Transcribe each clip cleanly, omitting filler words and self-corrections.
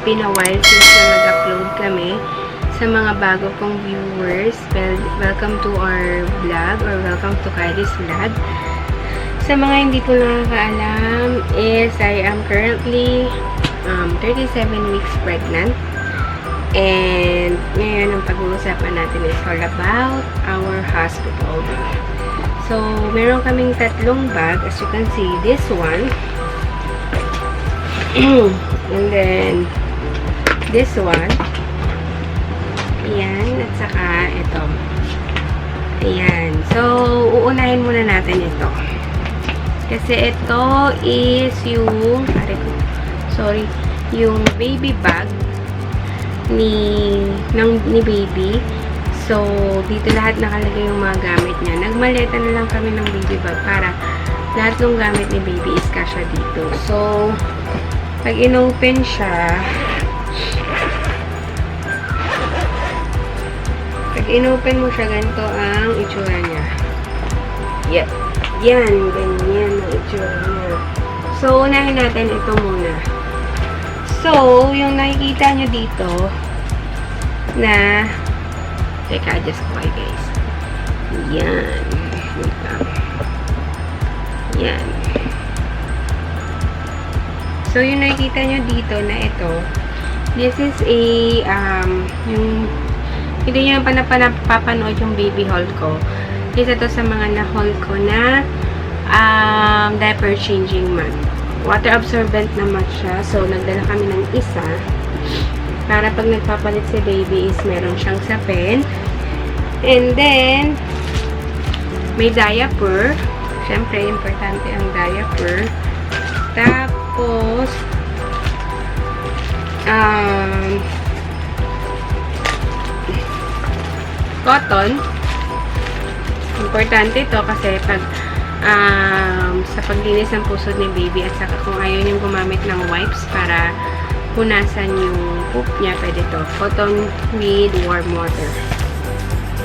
been a while since na nag-upload kami. Sa mga bago kong viewers, welcome to our vlog or welcome to Kylie's vlog. Sa mga hindi ko nakakaalam is I am currently 37 weeks pregnant. And ngayon ang pag-uusapan natin is all about our hospital. So, meron kaming tatlong bag. As you can see, this one. And then, this one. Ayan. At saka, ito. Ayan. So, uunahin muna natin ito. Kasi ito is yung, yung baby bag ni baby. So, dito lahat nakalagay yung mga gamit niya. Nagmaleta na lang kami ng baby bag para lahat ng gamit ni baby is kasya dito. So, pag in-open siya, mo siya, ganito ang itsura niya. Yep. Yan, ganyan ang itsura niya. So, unahin natin ito muna. So, yung nakikita nyo dito na teka, adjust ko kayo guys. Yan. Yan. So, yung nakikita nyo dito na ito, this is a, yung, hindi nyo napapanood yung baby haul ko. Isa to sa mga na-haul ko na, diaper changing mat. Water absorbent naman siya. So, nagdala kami ng isa. Para pag nagpapalit si baby is meron siyang sapin. And then, may diaper. Siyempre, importante ang diaper. Tapos, cotton. Importante ito kasi pag sa paglinis ng pusod ni baby at saka kung ayaw niyang gumamit ng wipes para punasan yung poop niya, pwede ito. Cotton with warm water.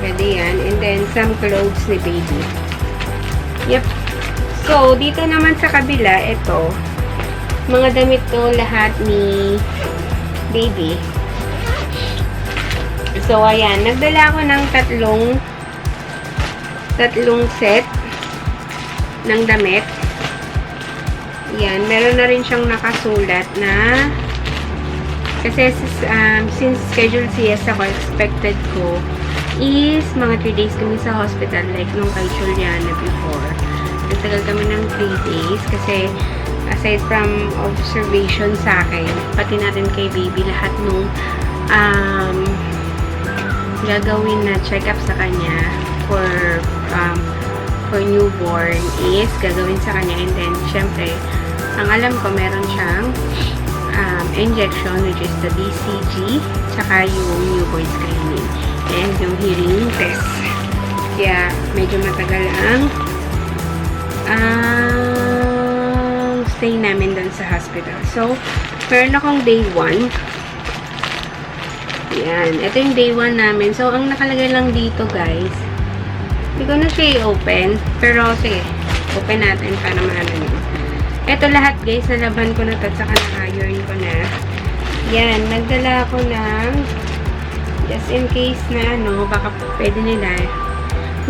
Pwede yan. And then, some clothes ni baby. Yep. So, dito naman sa kabila, ito, mga damit to lahat ni baby. So, ayan. Nagdala ako ng tatlong set ng damit. Yan, meron na rin siyang nakasulat na kasi since schedule CS ako, expected ko is mga 3 days kami sa hospital like nung kay Juliana before. Nagtagal kami ng 3 days kasi aside from observation sa akin, pati natin kay baby lahat nung gagawin na check-up sa kanya for newborn is gagawin sa kanya, and then syempre ang alam ko meron siyang injection which is the BCG tsaka yung newborn screening and yung hearing test, kaya medyo matagal ang stay namin doon sa hospital. So meron akong day 1. Yan, ito yung day 1 namin. So ang nakalagay lang dito guys, hindi ko na siya i-open. Pero, sige. Open natin para maano nyo. Ito lahat, guys. Nalaban ko na ito. Saka na-iron ko na. Yan. Nagdala ako ng just in case na ano, baka pwede nila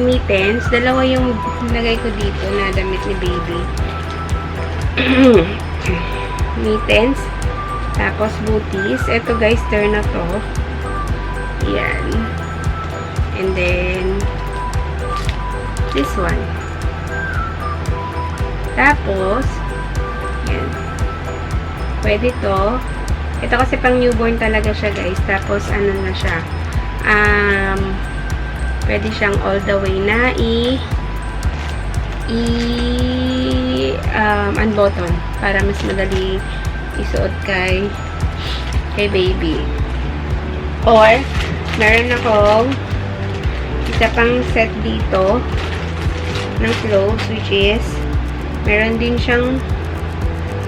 mittens. Dalawa yung nilagay ko dito na damit ni baby. Mittens. Tapos, booties. Ito, guys. Turn na to. Yan. And then, this one. Tapos, yan. Pwede to. Ito kasi pang newborn talaga siya, guys. Tapos, ano na siya. Pwede siyang all the way na unbutton. Para mas madali isuot kay baby. Or, meron akong isa pang set dito ng clothes, which is meron din siyang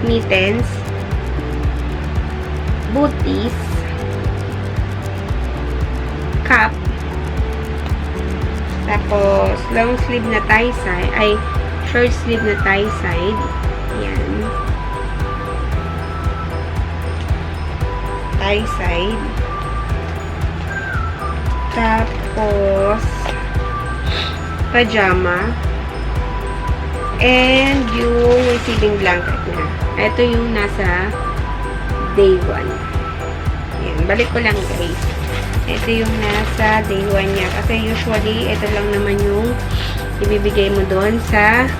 mittens, booties, cap, tapos long sleeve na tie side, ay short sleeve na tie side. Ayan. thigh side. Tapos, pajama. And yung receiving blanket niya. Ito yung nasa day 1. Ayan, balik ko lang guys. Ito yung nasa day 1 niya. Kasi usually, ito lang naman yung ibibigay mo doon sa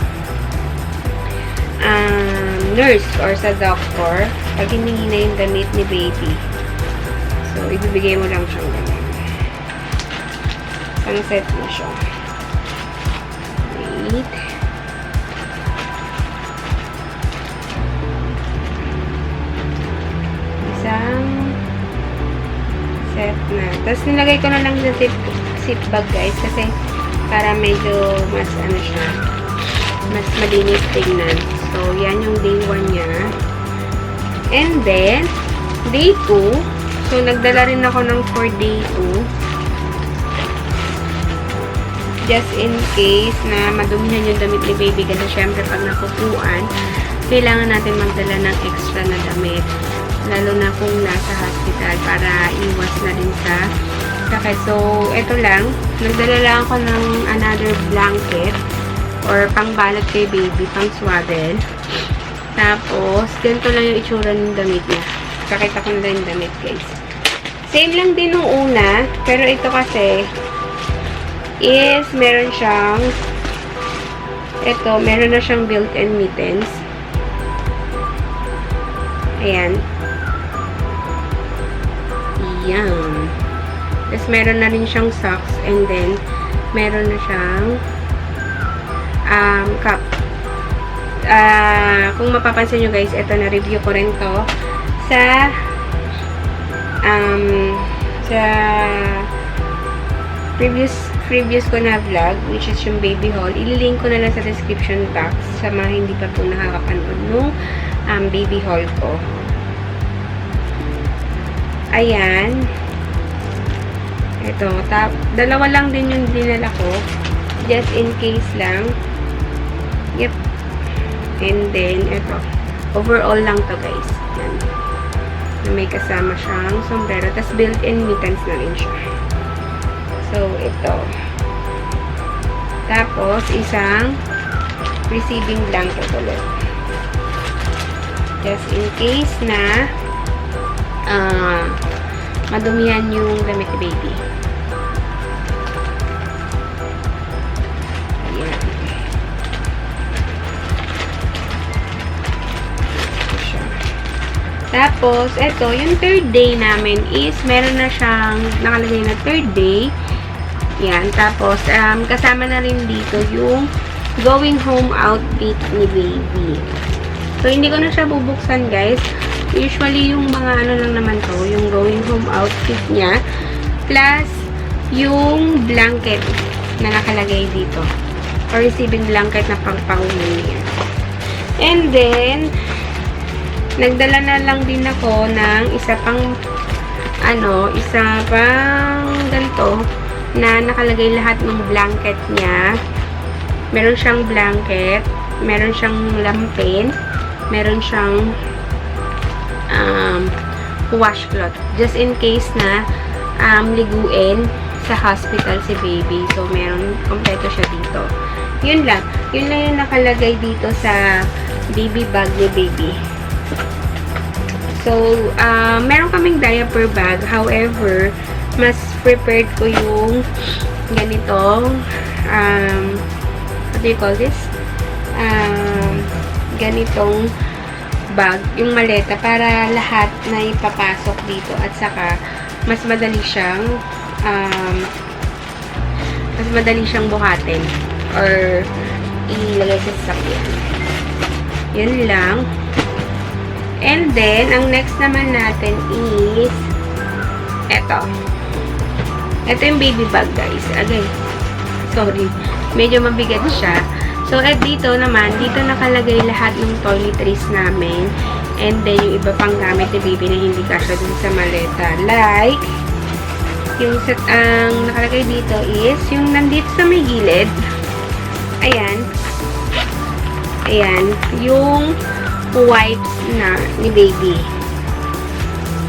nurse or sa doctor pag hiningi na yung damit ni baby. So, ibibigay mo lang siyang ganun. Pang-set mo siya. Wait. Isang set na. Tapos, nilagay ko na lang sa zip bag, guys. Kasi, para medyo mas, ano siya, mas malinis tingnan. So, yan yung day 1 niya. And then, day 2. So, nagdala rin ako ng for day 2. Just in case na madumihan yung damit ni baby. Kasi, syempre, pag nakupuan, kailangan natin magdala ng extra na damit. Lalo na kung nasa hospital para iwas na din sa sakit. So, ito lang. Nagdala lang ako ng another blanket or pangbalot kay baby, pang swaddle. Tapos, ganito lang yung itsura ng damit niya. Pakita ko na yung damit, guys. Same lang din nung una, pero ito kasi is meron siyang meron na siyang built-in mittens. Ayan. Ayan. Tapos, meron na rin siyang socks and then, meron na siyang cup. Kung mapapansin nyo guys, ito na-review ko rin to sa previous ko na vlog, which is yung baby haul. Ililink ko na lang sa description box sa mga hindi pa po nakakapanood nung baby haul ko. Ayan. Ito, dalawa lang din yung dinala ko. Just in case lang. Yep. And then, ito. Overall lang to guys. Yan. May kasama siyang sombrero. Tapos built-in mittens na rin siya. So, ito. Tapos, isang receiving blanket ulit. Just in case na madumihan yung damit ni baby. Ayan. Tapos, ito, yung third day namin is, meron na siyang nakalagay na third day. Yan. Tapos, kasama na rin dito yung going home outfit ni baby. So, hindi ko na siya bubuksan, guys. Usually, yung mga ano lang naman to, yung going home outfit niya, plus yung blanket na nakalagay dito. Or receiving blanket na pang-pauwi niya. And then, nagdala na lang din ako ng isa pang ganito na nakalagay lahat ng blanket niya. Meron siyang blanket, meron siyang lampin, meron siyang washcloth. Just in case na liguin sa hospital si baby. So, meron, kompleto siya dito. Yun lang. Yun lang yung nakalagay dito sa baby bag ni baby. So, meron kaming diaper bag. However, mas prepared ko yung ganitong, what do you call this? Ganitong bag, yung maleta, para lahat na ipapasok dito. At saka, mas madali siyang, buhatin. Or, ilagay sa sasakyan. Yun lang. And then, ang next naman natin is eto. Ito yung baby bag, guys. Again, sorry. Medyo mabigat siya. So, at dito naman, dito nakalagay lahat ng toiletries namin. And then, yung iba pang gamit ni baby na hindi kasya dun sa maleta. Like, yung ang nakalagay dito is, yung nandito sa may gilid. Ayan. Ayan. Yung wipes na ni baby.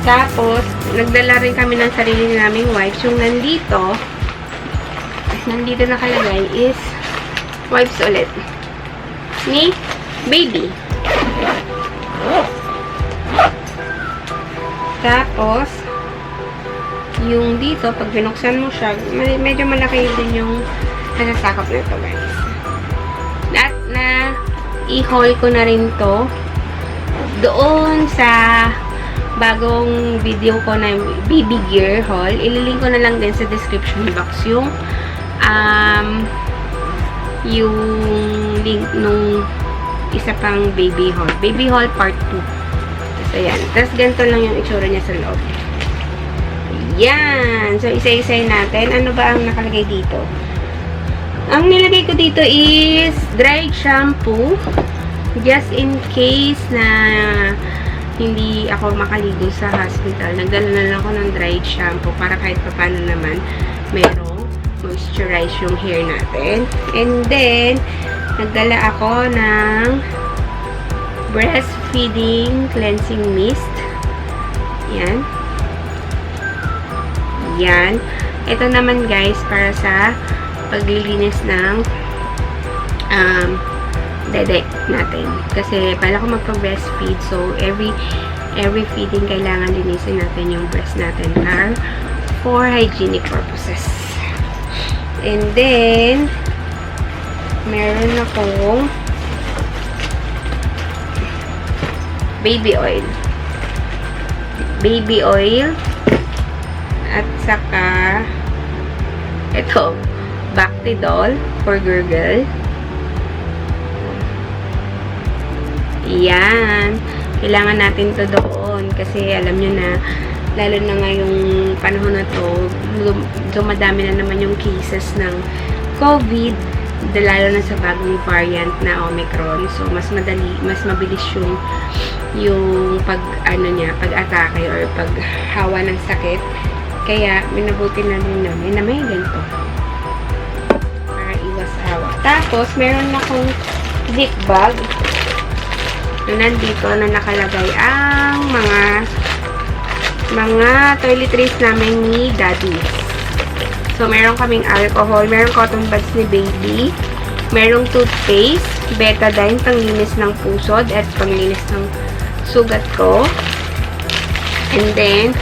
Tapos, nagdala rin kami ng sarili naming wipes. Yung nandito nakalagay is wipes ulit ni baby. Tapos, yung dito, pag binuksan mo siya, medyo malaki din yung nasasakop na ito, guys. At i-haul ko na rin to doon sa bagong video ko na baby gear haul. Ililink ko na lang din sa description box yung link nung isa pang baby haul. Baby haul part 2. Tapos, ayan. Tapos, ganito lang yung itsura niya sa loob. Yan. So, isa-isay natin. Ano ba ang nakalagay dito? Ang nilagay ko dito is dried shampoo. Just in case na hindi ako makaligo sa hospital, nagdala na lang ako ng dried shampoo para kahit paano naman merong moisturize yung hair natin. And then, nagdala ako ng breastfeeding cleansing mist. Yan. Yan. Ito naman guys, para sa paglilinis ng dede natin. Kasi pala ko magpa-breastfeed, so every feeding kailangan linisin natin yung breast natin for hygienic purposes. And then meron akong baby oil at saka ito Bactidol for gurgle. Yan. Kailangan natin to doon kasi alam nyo na, lalo na ngayong panahon na to, dumadami na naman yung cases ng COVID, lalo na sa bagong variant na Omicron. So, mas mabilis yung pag-atake or paghawa ng sakit. Kaya, minabuti na rin namin na may ganito. Para iwas hawa. Tapos, meron akong zip bag. Nandito na nakalagay ang mga toiletries namin ni Daddy. So, meron kaming alcohol, meron cotton buds ni baby, merong toothpaste, betadine, panglinis ng pusod at panglinis ng sugat ko. And then,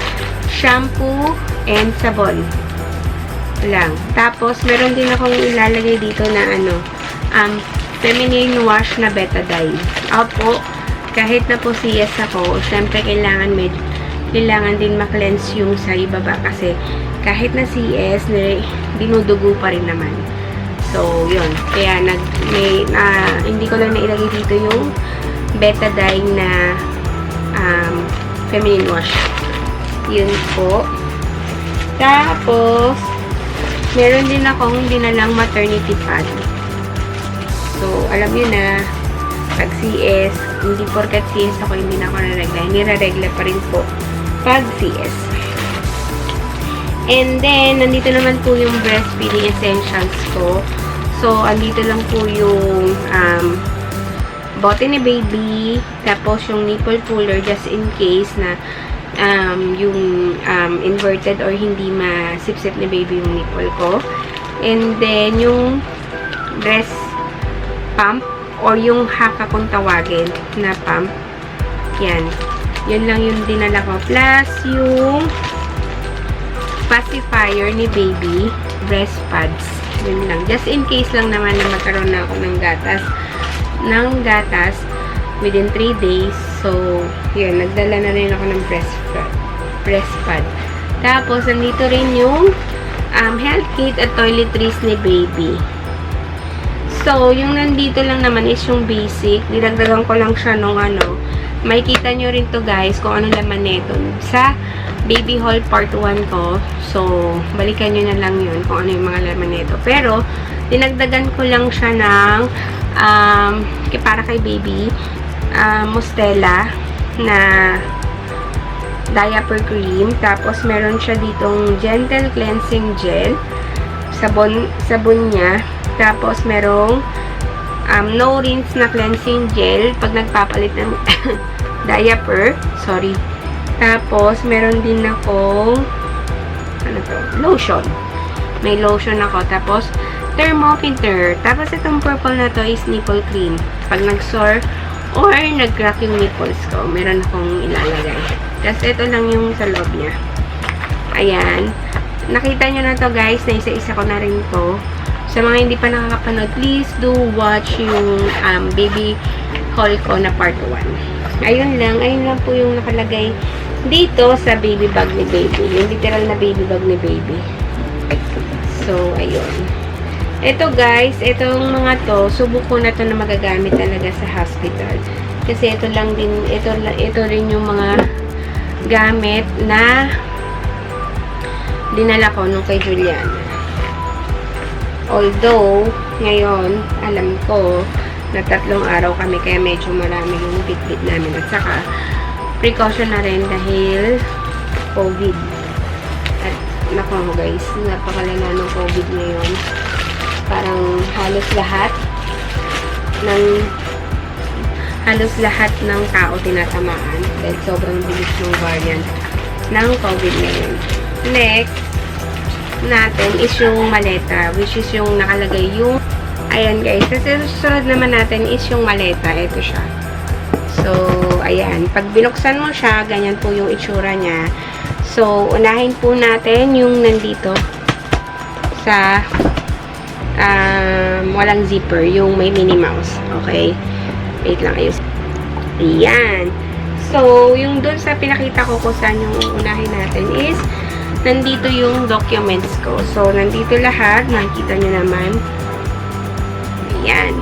shampoo and sabon. Lang. Tapos, meron din akong ilalagay dito na feminine wash na betadine. Opo, kahit na po CS ako, syempre kailangan din ma-cleanse yung sa ibaba kasi kahit na CS, dinudugo pa rin naman. So, yun. Kaya hindi ko lang nailagay dito yung betadine na feminine wash. Yun po. Tapos, meron din akong dinalang maternity pad. So, alam nyo na, pag CS, hindi porkat CS ako, hindi na ako naregla. Nire-regla pa rin po pag CS. And then, nandito naman po yung breastfeeding essentials ko. So, andito lang po yung bote ni baby, tapos yung nipple puller just in case na yung inverted or hindi masipsip ni baby yung nipple ko. And then, yung breast pump or yung haka kung tawagin na pump. Yan. Yun lang yung dinala ko. Plus, yung pacifier ni baby, breast pads. Yun lang. Just in case lang naman na magkaroon na ako ng gatas within 3 days. So, yun. Nagdala na rin ako ng breast pad. Tapos, nandito rin yung health kit at toiletries ni baby. So, yung nandito lang naman is yung basic. Nilagdagan ko lang siya nung may kita nyo rin to guys kung ano laman nito sa baby haul part 1 ko. So, balikan nyo na lang yun kung ano yung mga laman nito. Pero, dinagdagan ko lang siya ng para kay baby Mustela na diaper cream. Tapos, meron siya ditong gentle cleansing gel. Sabon niya. Tapos, merong no rinse na cleansing gel pag nagpapalit ng diaper. Sorry. Tapos, meron din akong ano to? Lotion. May lotion ako. Tapos, thermometer. Tapos, itong purple na to is nipple cream. Pag nag-sore or nag-crack yung nipples ko, meron akong ilalagay. Tapos, ito lang yung sa loob niya. Ayan. Nakita nyo na to guys, na isa-isa ko na rin to. Sa mga hindi pa nakakapanood, please do watch yung baby haul ko na part 1. Ayun lang po yung nakalagay dito sa baby bag ni baby. Yung literal na baby bag ni baby. So, ayun. Ito guys, itong mga to, subok ko na to na magagamit talaga sa hospital. Kasi ito lang din, ito rin yung mga gamit na dinala ko nung kay Juliana. Although, ngayon, alam ko na 3 araw kami kaya medyo marami yung bitbit namin. At saka, precaution na rin dahil COVID. At naku guys, napakalala ng COVID ngayon. Parang halos lahat ng tao tinatamaan dahil sobrang bilis ng variant ng COVID ngayon. Next natin is yung maleta, which is yung nakalagay yung, ayan guys, kasi susunod naman natin is yung maleta. Ito siya. So, ayan, pag binuksan mo siya, ganyan po yung itsura niya. So, unahin po natin yung nandito sa walang zipper, yung may Minnie Mouse. Okay? Wait lang, ayos. Ayan. So, yung dun sa pinakita ko kung saan yung unahin natin is nandito yung documents ko. So, nandito lahat. Nakikita nyo naman. Ayan.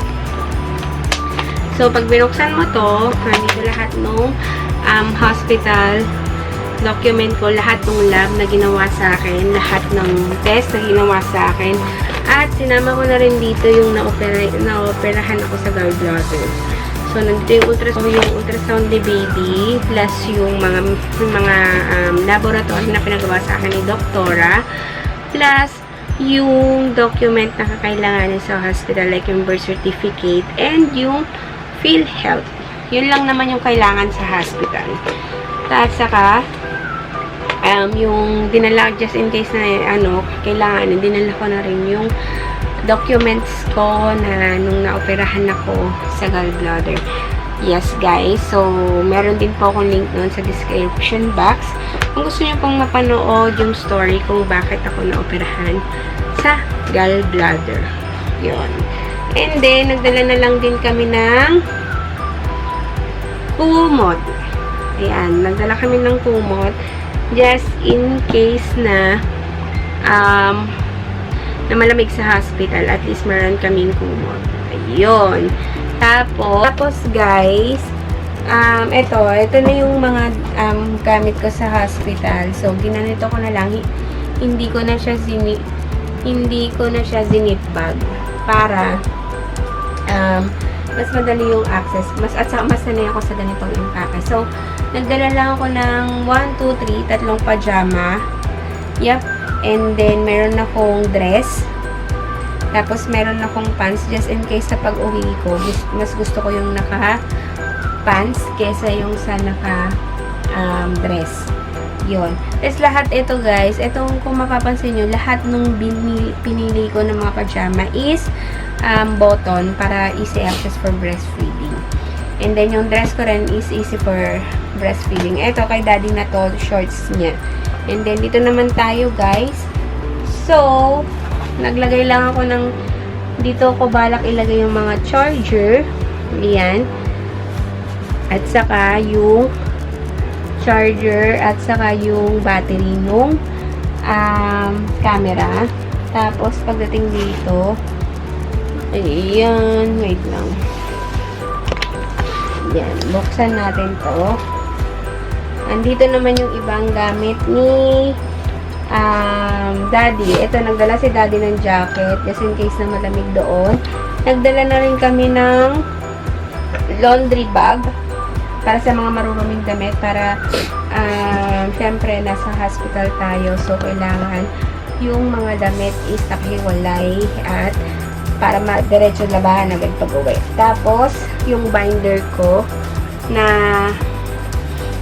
So, pag binuksan mo to, nandito lahat nung hospital document ko, lahat ng lab na ginawa sa akin, lahat ng test na ginawa sa akin, at sinama ko na rin dito yung na-operahan ako sa gallbladder. So, nandito yung ultrasound ni baby, plus yung mga laboratory na pinagawa sa akin ni doktora, plus yung document na kakailanganin sa hospital, like yung birth certificate, and yung PhilHealth. Yun lang naman yung kailangan sa hospital. At saka, yung dinala, just in case na kailangan, dinala ko na rin yung documents ko na nung naoperahan ako sa gallbladder. Yes guys, so meron din po akong link noon sa description box kung gusto niyo pong mapanood yung story kung bakit ako naoperahan sa gallbladder. Yun. And then, nagdala na lang din kami ng kumot. Ayan, nagdala kami ng kumot just in case na na malamig sa hospital, at least meron kaming kumot. Ayun. Tapos guys, ito na yung mga gamit ko sa hospital. So, ginanito ko na lang. Hindi ko na siya zinip bag para mas madali yung access. At saka mas sanay ako sa ganitong impake. So, nagdala lang ako ng 1, 2, 3, 3 pajama. Yep. And then, meron akong dress. Tapos, meron akong pants just in case sa pag-uwi ko. Mas gusto ko yung naka-pants kesa yung sa naka-dress. Yun. Tapos, lahat ito guys, itong kung mapapansin nyo, lahat nung pinili ko ng mga pajama is button para easy access for breastfeeding. And then, yung dress ko rin is easy for breastfeeding. Ito, kay daddy na to, shorts niya. And then, dito naman tayo, guys. So, naglagay lang ako ng, dito ko balak ilagay yung mga charger. Ayan. At saka, yung charger, at saka yung battery nung camera. Tapos, pagdating dito, ayan, wait lang. Ayan, buksan natin to. Andito naman yung ibang gamit ni daddy. Ito, nagdala si daddy ng jacket just in case na malamig doon. Nagdala na rin kami ng laundry bag para sa mga maruruming damit para syempre nasa hospital tayo, so kailangan yung mga damit is nakahiwalay at para diretso labahan agad pag uwi. Tapos yung binder ko na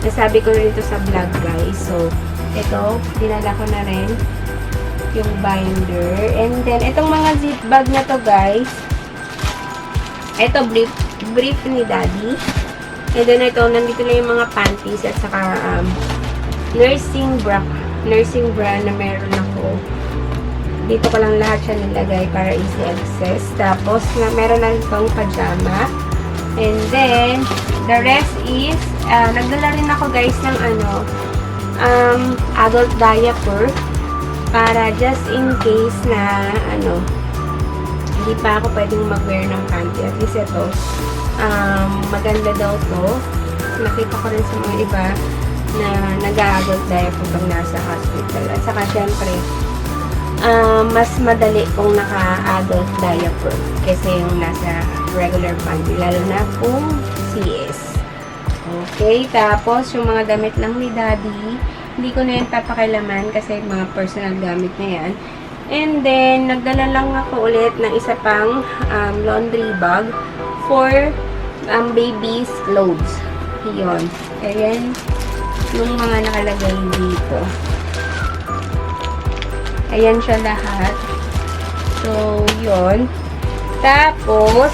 Nasabi ko rin ito sa vlog, guys. So, ito, dinala ko na rin yung binder. And then, itong mga zip bag na to, guys. Ito, brief ni Daddy. And then, ito, nandito na yung mga panties at saka nursing bra na meron ako. Dito ko lang lahat siya nilagay para easy access. Tapos, meron na itong pajama. And then, the rest is, nagdala rin ako, guys, ng adult diaper para just in case na, hindi pa ako pwedeng mag-wear ng panty. At least ito, maganda daw to. Nakita ko rin sa mga iba na nag-adult diaper pag nasa hospital. At saka, syempre, mas madali kung naka-adult diaper kasi yung nasa regular panty, lalo na kung CS. Okay, tapos yung mga damit lang ni Daddy, hindi ko na yan papakilaman kasi mga personal gamit na yan. And then, nagdala lang ako ulit ng isa pang laundry bag for baby's clothes. Yun. Ayan yung mga nakalagay dito. Ayan siya lahat. So, yun. Tapos,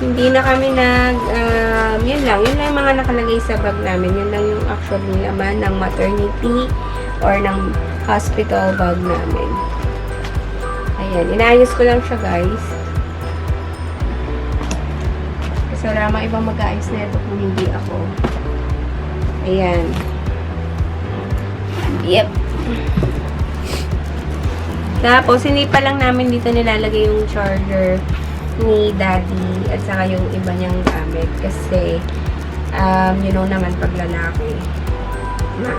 hindi na kami yun lang yung mga nakalagay sa bag namin. Yun lang yung actually naman ng maternity or ng hospital bag namin. Ayan. Inaayos ko lang siya, guys. Kasi wala mga ibang mag-aayos na ito kung hindi ako. Ayan. Yep. Tapos, hindi pa lang namin dito nilalagay yung charger ni Daddy at saka yung iba niyang gamit. Kasi, you know naman pag lalaki na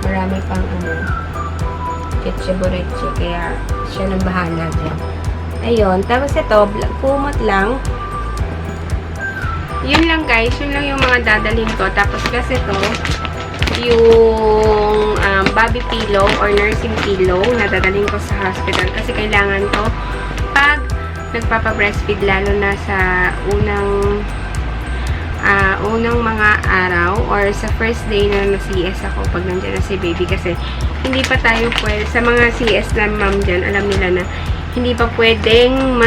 marami pang kitche-buretche. Kaya, siya nang bahala dyan. Ayun. Tapos ito, kumot lang. Yun lang, guys. Yun lang yung mga dadalhin ko. Tapos kasi ito, yung baby pillow or nursing pillow na dadalhin ko sa hospital kasi kailangan ko pag nagpapa-breastfeed, lalo na sa unang mga araw or sa first day na CS ako pag nandiyan na si baby, kasi hindi pa tayo pwede, sa mga CS na ma'am dyan, alam nila na hindi pa pwedeng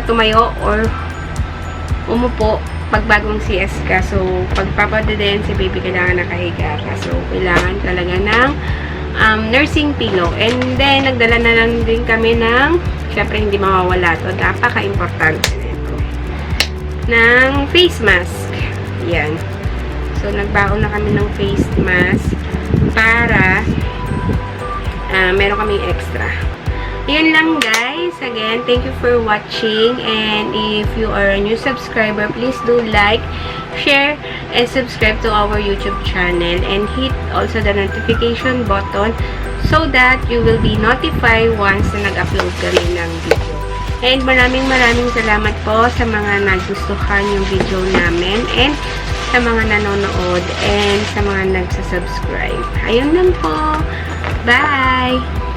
tumayo or umupo pag bagong CS ka. So, pag papadadayan si baby, kailangan nakahiga ka. So, kailangan talaga ng nursing pillow. And then, nagdala na lang din kami ng, syempre, hindi mawawala to. Napaka-importante nito. Ng face mask. Yan. So, nagbaon na kami ng face mask para meron kaming extra. Yun lang, guys. Again, thank you for watching. And if you are a new subscriber, please do like, share, and subscribe to our YouTube channel. And hit also the notification button so that you will be notified once na nag-upload kami ng video. And maraming salamat po sa mga nagustuhan yung video namin. And sa mga nanonood. And sa mga nagsasubscribe. Ayun lang po. Bye!